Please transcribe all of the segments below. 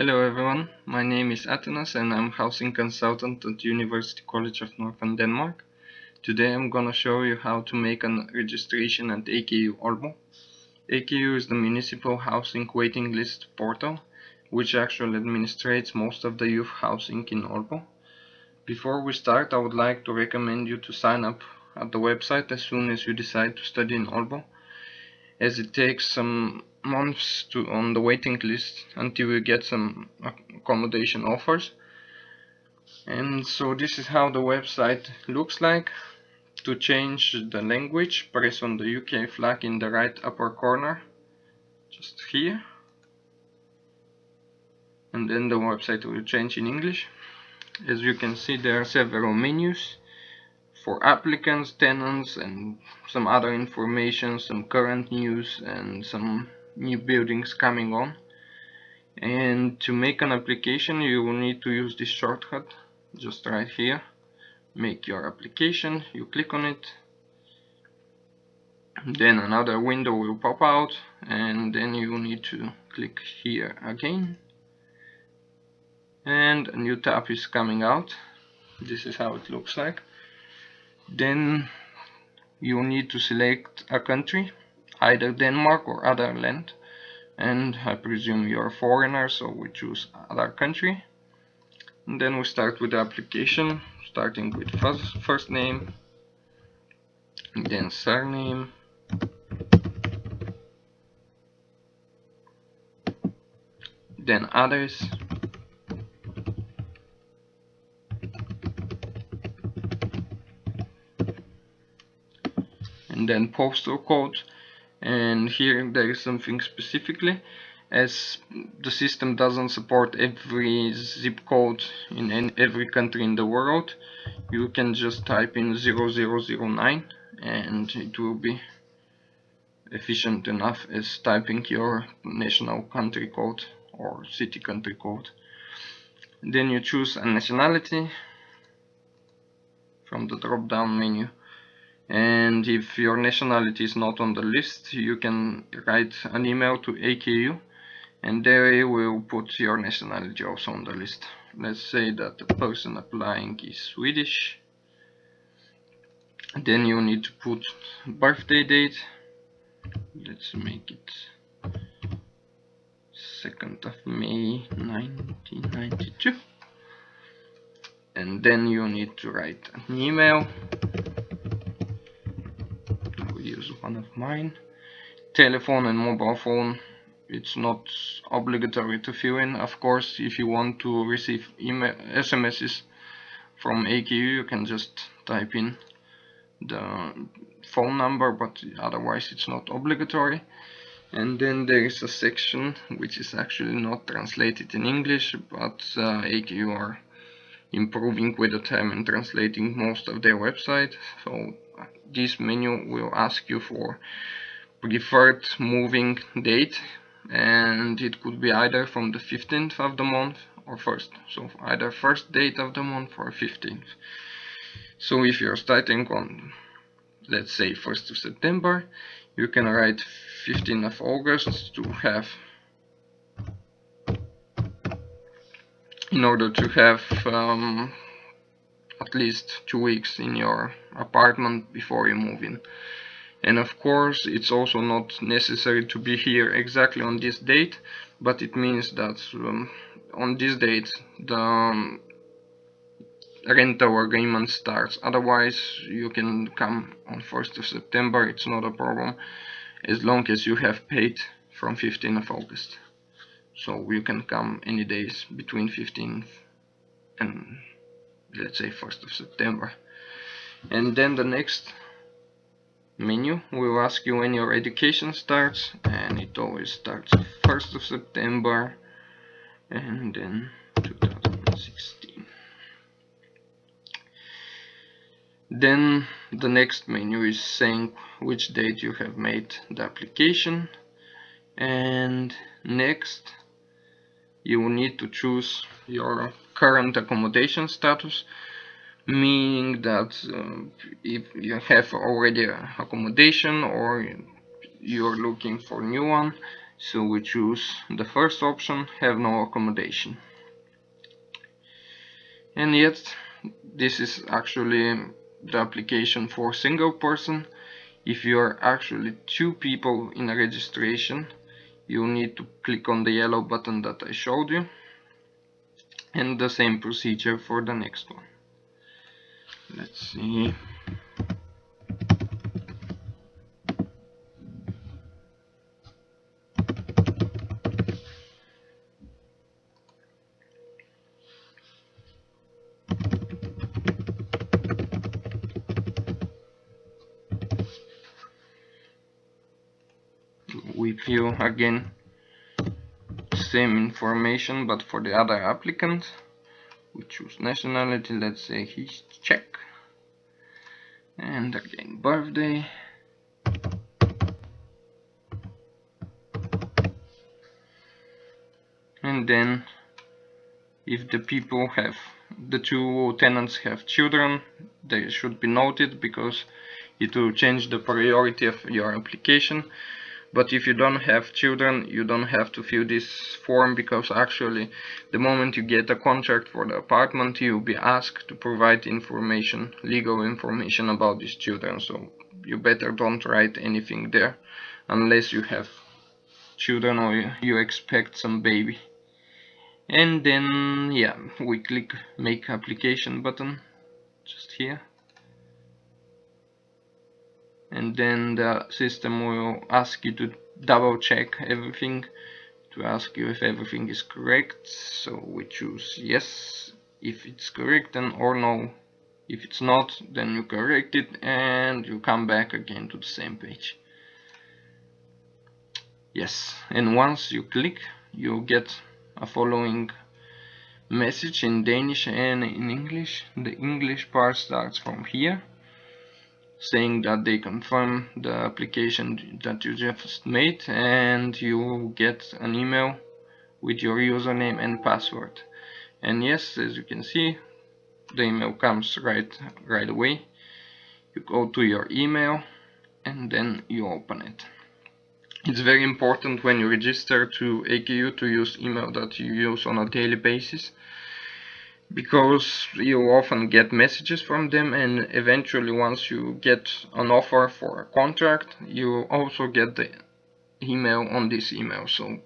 Hello everyone, my name is Atanas and I'm housing consultant at University College of Northern Denmark. Today I'm gonna show you how to make a registration at AKU-Aalborg. AKU is the municipal housing waiting list portal, which actually administrates most of the youth housing in Aalborg. Before we start, I would like to recommend you to sign up at the website as soon as you decide to study in Aalborg, as it takes some months on the waiting list until you get some accommodation offers. And so this is how the website looks like. To change the language, press on the UK flag in the right upper corner, just here, and then the website will change in English. As you can see, there are several menus for applicants, tenants, and some other information, some current news, and some new buildings coming on. And to make an application, you will need to use this shortcut, just right here. Make your application, you click on it, then another window will pop out, and then you need to click here again, and a new tab is coming out. This is how it looks like. Then you need to select a country, either Denmark or other land, and I presume you're a foreigner, so we choose other country. And then we start with the application, starting with first name, then surname, then address, and then postal code. And here there is something specifically, as the system doesn't support every zip code in every country in the world. You can just type in 0009 and it will be efficient enough as typing your national country code or city country code. Then you choose a nationality from the drop down menu, and if your nationality is not on the list, you can write an email to AKU and they will put your nationality also on the list. Let's say that the person applying is Swedish. Then you need to put birthday date. Let's make it 2nd of May 1992. And then you need to write an email. I will use one of mine. Telephone and mobile phone, it's not obligatory to fill in. Of course, if you want to receive email SMSs from AKU, you can just type in the phone number, but otherwise it's not obligatory. And then there is a section which is actually not translated in English, but AKU are improving with the time and translating most of their website. So this menu will ask you for preferred moving date, and it could be either from the 15th of the month or 1st, so either first date of the month or 15th. So if you're starting on, let's say, 1st of September, you can write 15th of August to have, in order to have at least 2 weeks in your apartment before you move in. And of course, it's also not necessary to be here exactly on this date, but it means that on this date the rental agreement starts. Otherwise, you can come on 1st of September, it's not a problem, as long as you have paid from 15th of August. So you can come any days between 15th and, let's say, 1st of September. And then the next menu will ask you when your education starts, and it always starts 1st of September and then 2016. Then the next menu is saying which date you have made the application, and next you will need to choose your current accommodation status, meaning that if you have already accommodation or you're looking for a new one, So we choose the first option, have no accommodation. And yet this is actually the application for single person. If you are actually 2 people in a registration, you need to click on the yellow button that I showed you, and the same procedure for the next one. Let's see. We fill again same information, but for the other applicant. We choose nationality, let's say he's Czech, and again birthday, and then if the 2 tenants have children, they should be noted because it will change the priority of your application. But if you don't have children, you don't have to fill this form, because actually the moment you get a contract for the apartment, you'll be asked to provide information, legal information about these children. So you better don't write anything there unless you have children or you expect some baby. And then yeah, we click make application button just here. And then the system will ask you to double check everything, to ask you if everything is correct. So we choose yes if it's correct, and or no if it's not, then you correct it and you come back again to the same page. Yes, and once you click, you'll get a following message in Danish and in English. The English part starts from here, saying that they confirm the application that you just made, and you will get an email with your username and password. And yes, as you can see, the email comes right away. You go to your email and then you open it. It's very important when you register to AKU to use email that you use on a daily basis, because you often get messages from them, and eventually once you get an offer for a contract, you also get the email on this email. So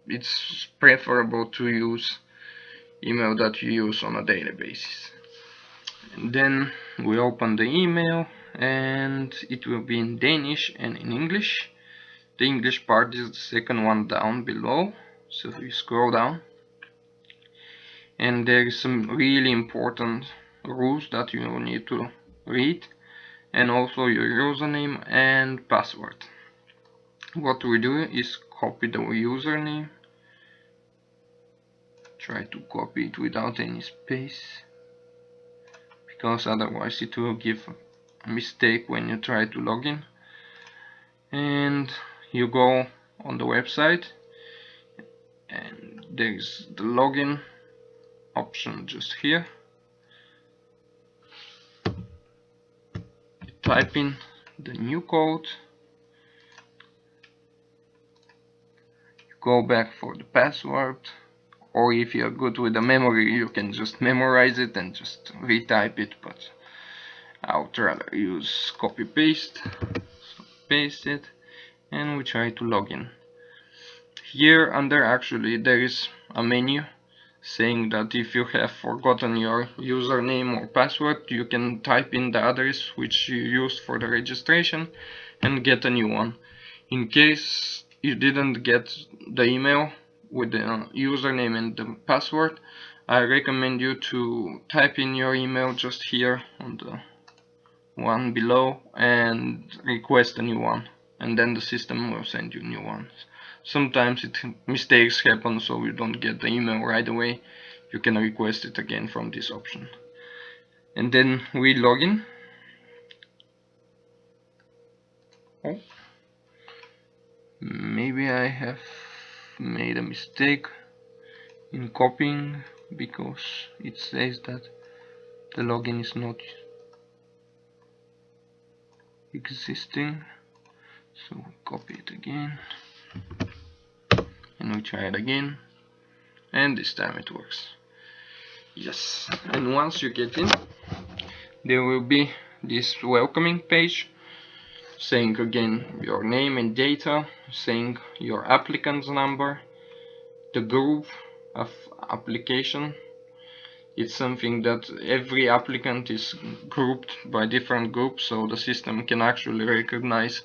it's preferable to use email that you use on a daily basis. And then we open the email, and it will be in Danish and in English. The English part is the second one down below, so you scroll down, and there is some really important rules that you need to read, and also your username and password. What we do is copy the username, try to copy it without any space, because otherwise it will give a mistake when you try to log in. And you go on the website, and there is the login option just here. You type in the new code, you go back for the password, or if you're good with the memory, you can just memorize it and just retype it, but I would rather use copy paste. So paste it, and we try to log in. Here under actually there is a menu saying that if you have forgotten your username or password, you can type in the address which you used for the registration and get a new one. In case you didn't get the email with the username and the password, I recommend you to type in your email just here on the one below and request a new one, and then the system will send you new ones. Sometimes mistakes happen, so you don't get the email right away. You can request it again from this option. And then we log in. Oh, maybe I have made a mistake in copying, because it says that the login is not existing. So copy it again. and we try it again, and this time it works. Yes, and once you get in, there will be this welcoming page saying again your name and data, saying your applicant's number, the group of application. It's something that every applicant is grouped by different groups, so the system can actually recognize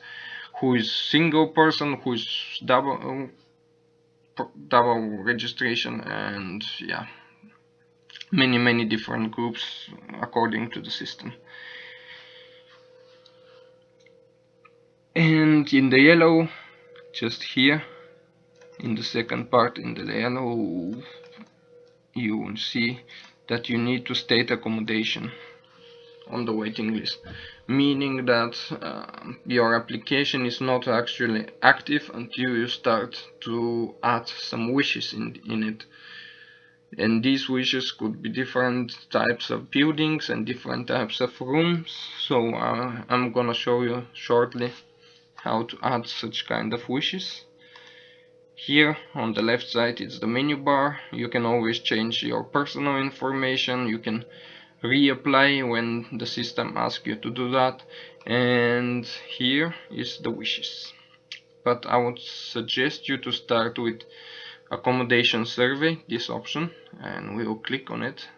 who is single person, who is double registration, and yeah, many different groups according to the system. And in the yellow, just here in the second part, in the yellow, you will see that you need to state accommodation on the waiting list, meaning that your application is not actually active until you start to add some wishes in it. And these wishes could be different types of buildings and different types of rooms, so I'm gonna show you shortly how to add such kind of wishes. Here on the left side it's the menu bar. You can always change your personal information, you can reapply when the system asks you to do that, and here is the wishes. But I would suggest you to start with accommodation survey, this option, and we will click on it,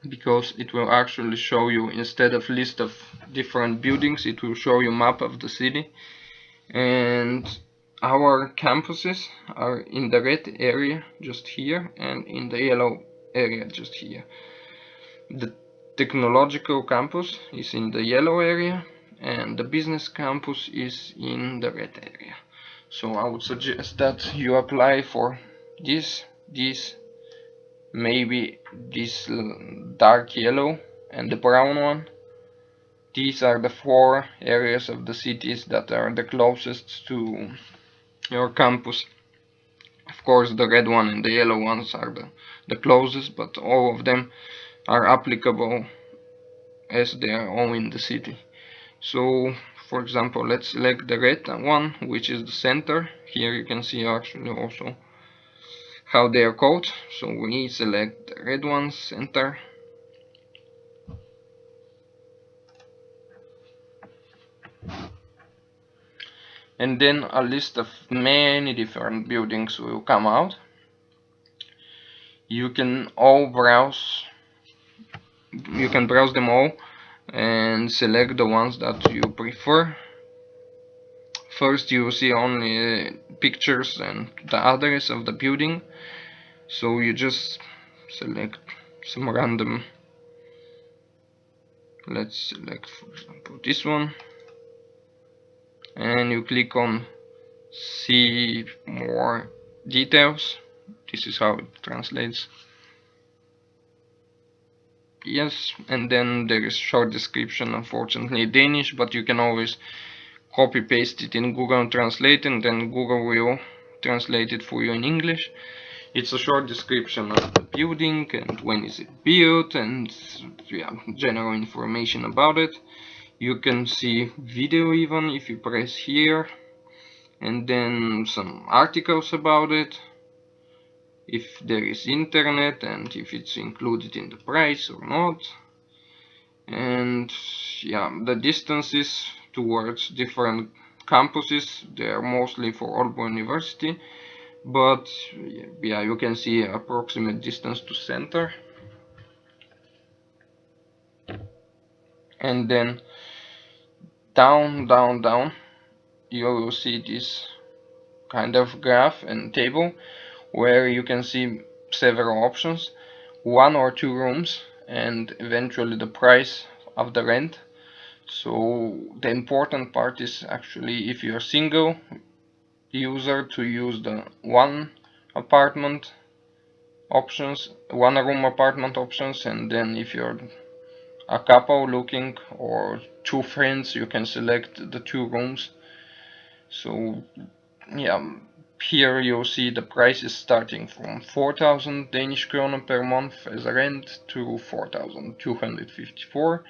because it will actually show you, instead of list of different buildings, it will show you map of the city. And our campuses are in the red area just here, and in the yellow area just here. The technological campus is in the yellow area, and the business campus is in the red area. So I would suggest that you apply for this, maybe this dark yellow and the brown one. These are the 4 areas of the cities that are the closest to your campus. Of course, the red one and the yellow ones are the closest, but all of them are applicable as they are all in the city. So, for example, let's select the red one, which is the center. Here you can see actually also how they are called. So we select the red one, center. And then a list of many different buildings will come out. You can browse them all and select the ones that you prefer. First you will see only pictures and the address of the building, so you just select some random. Let's select, for example, this one, and you click on see more details. This is how it translates. Yes, and then there is short description, unfortunately Danish, but you can always copy paste it in Google Translate, and then Google will translate it for you in English. It's a short description of the building and when is it built, and yeah, general information about it. You can see video even if you press here, and then some articles about it, if there is internet and if it's included in the price or not. And yeah, the distances towards different campuses, they are mostly for Aalborg University, but yeah, you can see approximate distance to center. And then down you will see this kind of graph and table where you can see several options, 1 or 2 rooms, and eventually the price of the rent. So the important part is actually, if you're single user, to use the 1 apartment options, 1 room apartment options, and then if you're a couple looking or 2 friends, you can select the 2 rooms. So yeah, here you'll see the prices starting from 4,000 Danish kroner per month as a rent to 4,254,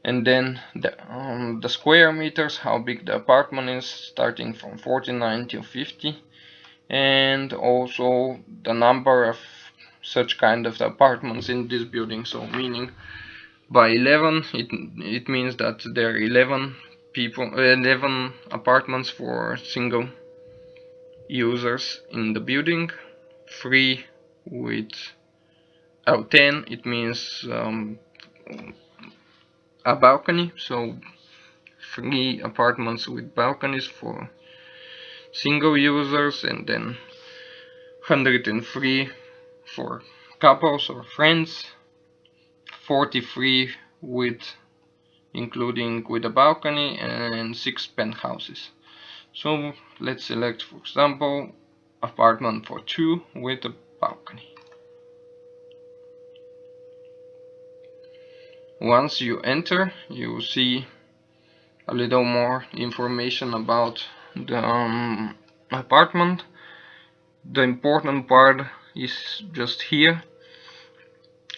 and then the square meters, how big the apartment is, starting from 49 to 50, and also the number of such kind of apartments in this building. So meaning by 11 it means that there are 11 apartments for single users in the building. 3 with 10 it means a balcony, so 3 apartments with balconies for single users, and then 103 for couples or friends, 43 with including with a balcony, and 6 penthouses. So let's select, for example, apartment for 2 with a balcony. Once you enter, you see a little more information about the apartment. The important part is just here.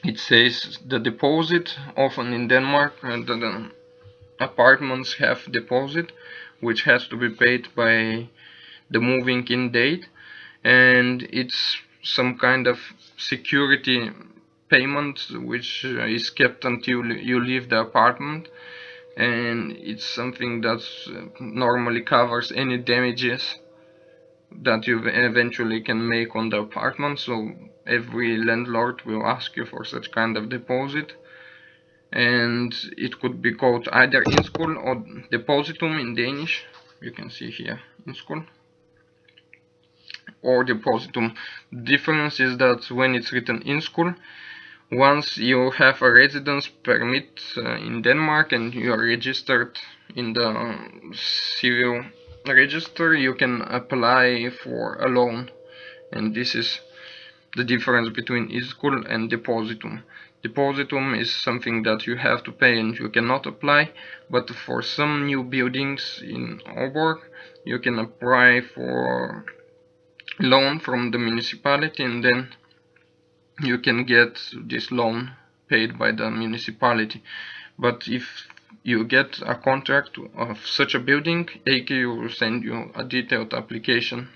It says the deposit. Often in Denmark the apartments have deposit, which has to be paid by the moving in date, and it's some kind of security payment which is kept until you leave the apartment, and it's something that normally covers any damages that you eventually can make on the apartment. So every landlord will ask you for such kind of deposit, and it could be called either indskudd or depositum in Danish. You can see here indskudd or depositum. The difference is that when it's written indskudd, once you have a residence permit in Denmark and you are registered in the civil register, you can apply for a loan, and this is the difference between indskudd and depositum. Depositum is something that you have to pay and you cannot apply, but for some new buildings in Aalborg you can apply for loan from the municipality, and then you can get this loan paid by the municipality. But if you get a contract of such a building, AKU will send you a detailed application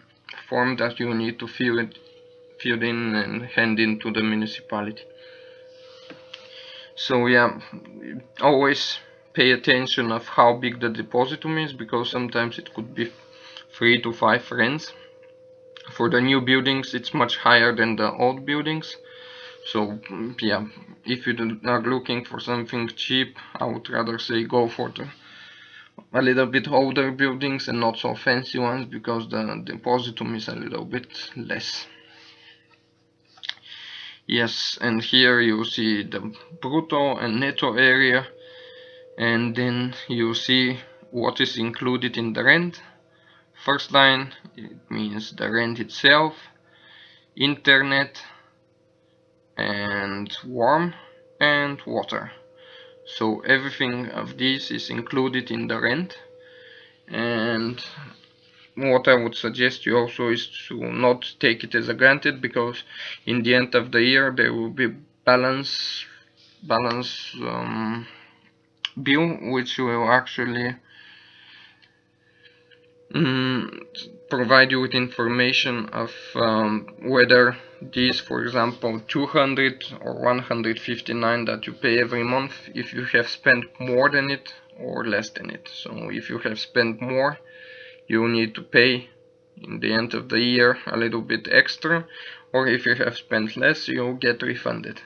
form that you need to fill in and hand in to the municipality. So yeah, always pay attention of how big the depositum is, because sometimes it could be 3 to 5 rents. For the new buildings it's much higher than the old buildings. So yeah, if you are looking for something cheap, I would rather say go for a little bit older buildings and not so fancy ones, because the depositum is a little bit less. Yes, and here you see the brutto and netto area, and then you see what is included in the rent. First line, it means the rent itself, internet, and warm and water. So everything of this is included in the rent. And what I would suggest you also is to not take it as a granted, because in the end of the year there will be balance bill, which will actually provide you with information of whether this, for example, 200 or 159 that you pay every month, if you have spent more than it or less than it. So if you have spent more, you need to pay in the end of the year a little bit extra, or if you have spent less, you'll get refunded.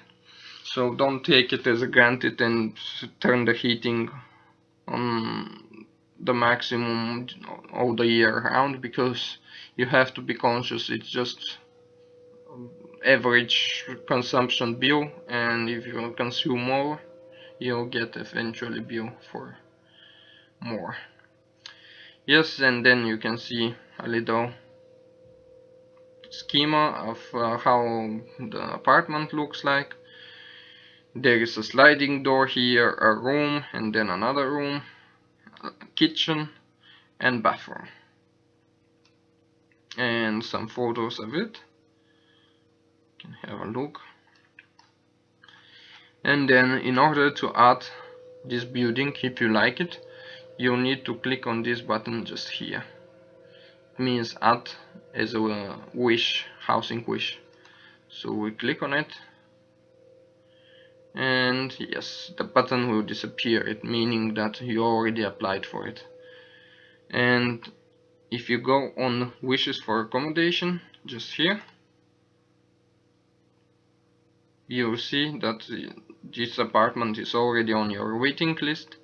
So don't take it as a granted and turn the heating on the maximum all the year round, because you have to be conscious it's just average consumption bill, and if you consume more you'll get eventually bill for more. Yes, and then you can see a little schema of how the apartment looks like. There is a sliding door here, a room, and then another room, a kitchen and bathroom, and some photos of it. You can have a look. And then in order to add this building, if you like it, you need to click on this button just here, means add as a wish, housing wish. So we click on it, and yes, the button will disappear, it meaning that you already applied for it. And if you go on wishes for accommodation, just here, you'll see that this apartment is already on your waiting list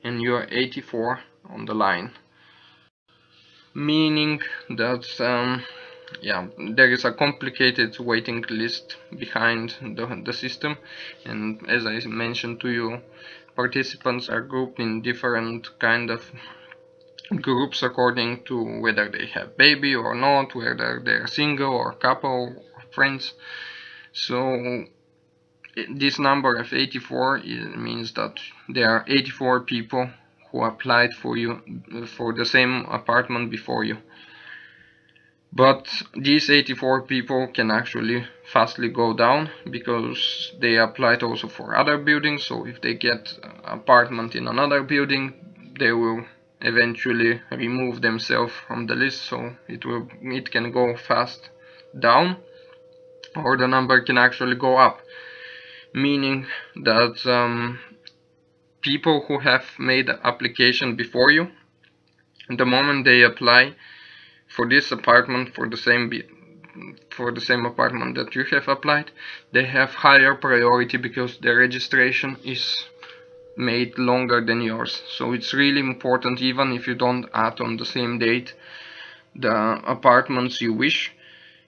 and you are 84 on the line, meaning that yeah, there is a complicated waiting list behind the system. And as I mentioned to you, participants are grouped in different kind of groups according to whether they have baby or not, whether they're single or couple or friends. So this number of 84 means that there are 84 people who applied for you for the same apartment before you. But these 84 people can actually fastly go down because they applied also for other buildings. So if they get an apartment in another building, they will eventually remove themselves from the list, so it can go fast down, or the number can actually go up, meaning that people who have made the application before you, the moment they apply for this apartment for the same apartment that you have applied, they have higher priority because their registration is made longer than yours. So it's really important, even if you don't add on the same date the apartments you wish,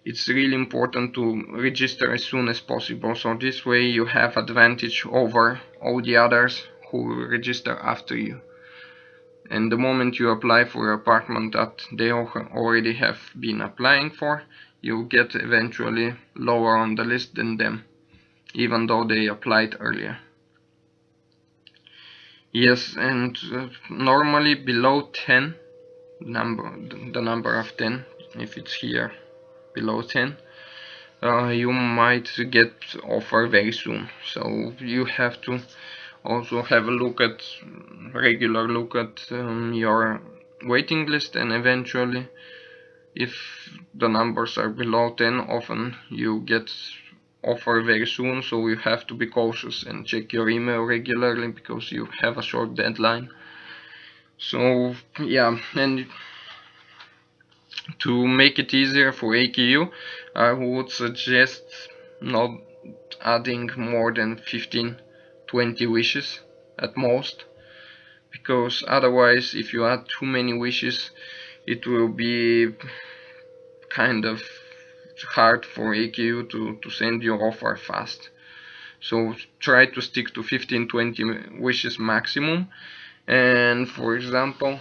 it's really important to register as soon as possible. So this way you have advantage over all the others who register after you. And the moment you apply for an apartment that they already have been applying for, you get eventually lower on the list than them, even though they applied earlier. Yes, and normally below 10, the number of 10, if it's here below 10, you might get offer very soon. So you have to also have a regular look at your waiting list, and eventually, if the numbers are below 10, often you get offer very soon. So you have to be cautious and check your email regularly because you have a short deadline. So yeah, and to make it easier for AKU, I would suggest not adding more than 15-20 wishes at most, because otherwise if you add too many wishes, it will be kind of hard for AKU to send your offer fast. So try to stick to 15-20 wishes maximum. And for example,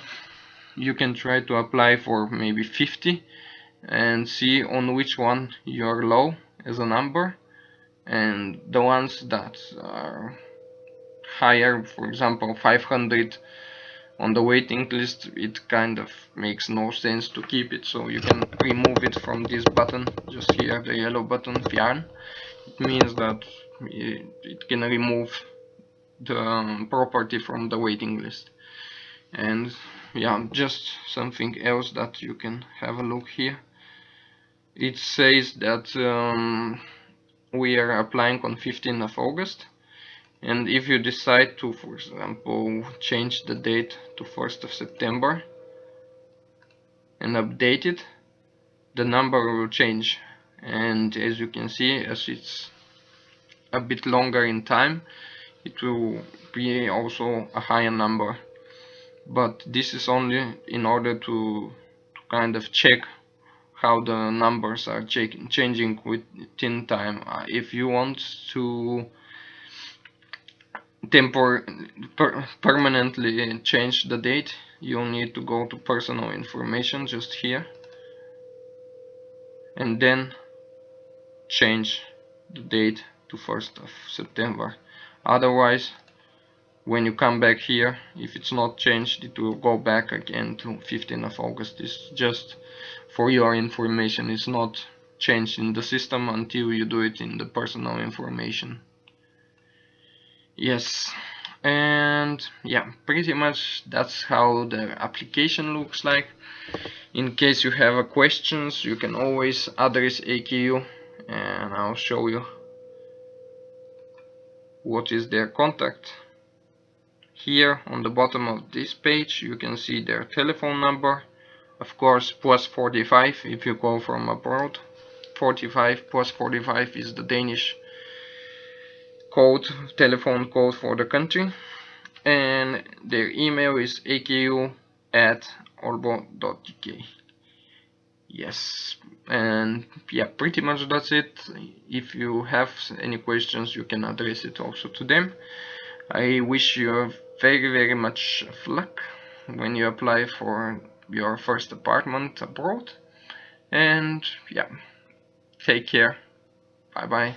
you can try to apply for maybe 50 and see on which one you're low as a number, and the ones that are higher, for example 500 on the waiting list, it kind of makes no sense to keep it. So you can remove it from this button, just here, the yellow button, Fjern. It means that it can remove the property from the waiting list. And yeah, just something else that you can have a look here. It says that we are applying on 15th of August, and if you decide to, for example, change the date to 1st of September and update it, the number will change. And as you can see, as it's a bit longer in time, it will be also a higher number. But this is only in order to kind of check how the numbers are changing within time. If you want to permanently change the date, you'll need to go to personal information, just here, and then change the date to 1st of September. Otherwise, when you come back here, if it's not changed, it will go back again to 15th of August. It's just for your information. It's not changed in the system until you do it in the personal information. Yes, and yeah, pretty much that's how the application looks like. In case you have questions, you can always address AKU, and I'll show you what is their contact. Here on the bottom of this page you can see their telephone number, of course +45 if you call from abroad. 45 +45 is the Danish code, telephone code for the country, and their email is aku@aalborg.dk. Yes, and yeah, pretty much that's it. If you have any questions, you can address it also to them. I wish you very much of luck when you apply for your first apartment abroad, and yeah, take care. Bye bye.